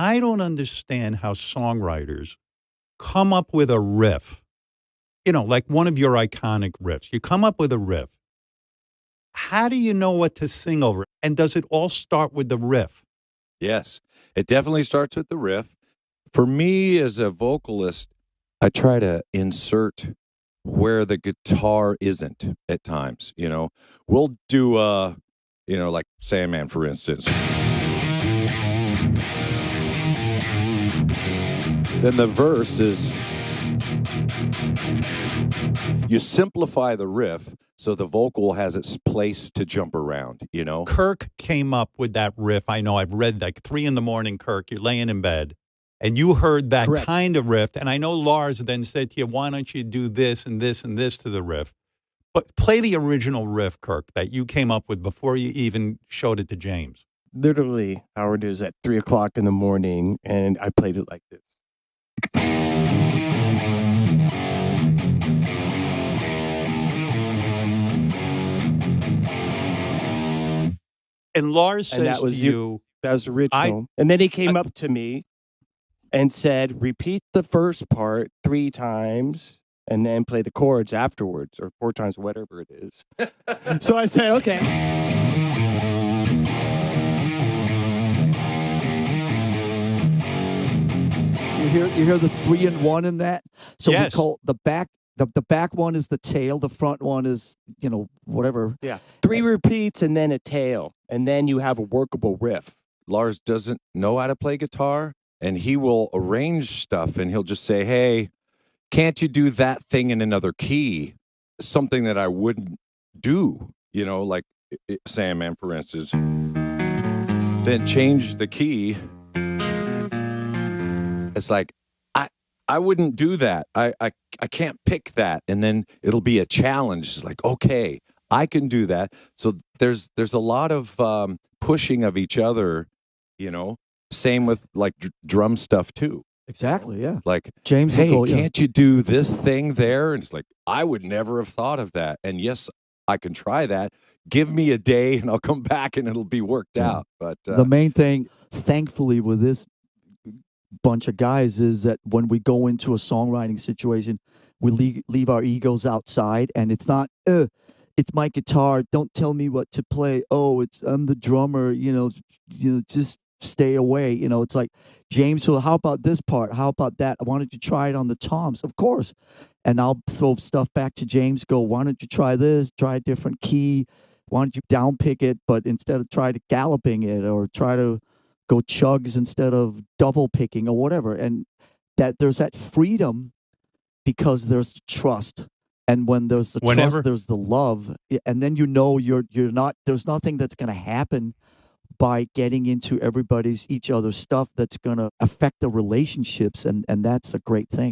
I don't understand how songwriters come up with a riff, like one of your iconic riffs. You come up with a riff. How do you know what to sing over? And does it all start with the riff? Yes, it definitely starts with the riff. For me as a vocalist, I try to insert where the guitar isn't at times. We'll do, like Sandman, for instance. Then the verse is, you simplify the riff so the vocal has its place to jump around, Kirk came up with that riff. I know I've read like 3 a.m, Kirk, you're laying in bed and you heard that Correct. kind of riff. And I know Lars then said to you, why don't you do this and this and this to the riff? But play the original riff, Kirk, that you came up with before you even showed it to James. Literally, Howard, is at 3:00 in the morning, and I played it like this. And Lars says that was to you, that was original. And then he came up to me and said, repeat the first part 3 times and then play the chords afterwards, or 4 times, whatever it is. So I said, okay. You hear the 3 and 1 in that? So yes. We call the back. The back one is the tail. The front one is, whatever. Yeah. 3 repeats and then a tail. And then you have a workable riff. Lars doesn't know how to play guitar, and he will arrange stuff, and he'll just say, hey, can't you do that thing in another key? Something that I wouldn't do, like Sandman, for instance. Then change the key. It's like, I wouldn't do that. I can't pick that. And then it'll be a challenge. It's like, okay, I can do that. So there's a lot of pushing of each other, same with like drum stuff too. Exactly, yeah. Like, James, hey, can't you do this thing there? And it's like, I would never have thought of that. And yes, I can try that. Give me a day and I'll come back and it'll be worked out. But the main thing, thankfully, with this bunch of guys is that when we go into a songwriting situation, we leave our egos outside, and it's not it's my guitar, don't tell me what to play, I'm the drummer, just stay away. It's like, James, well, how about this part, how about that, why don't you try it on the toms? Of course. And I'll throw stuff back to James, go, why don't you try this, try a different key, why don't you down pick it, but instead of try to galloping it, or try to go chugs instead of double picking or whatever. And that there's that freedom because there's trust. And when there's the trust, there's the love. And then you're not, there's nothing that's going to happen by getting into each other's stuff that's going to affect the relationships. And that's a great thing.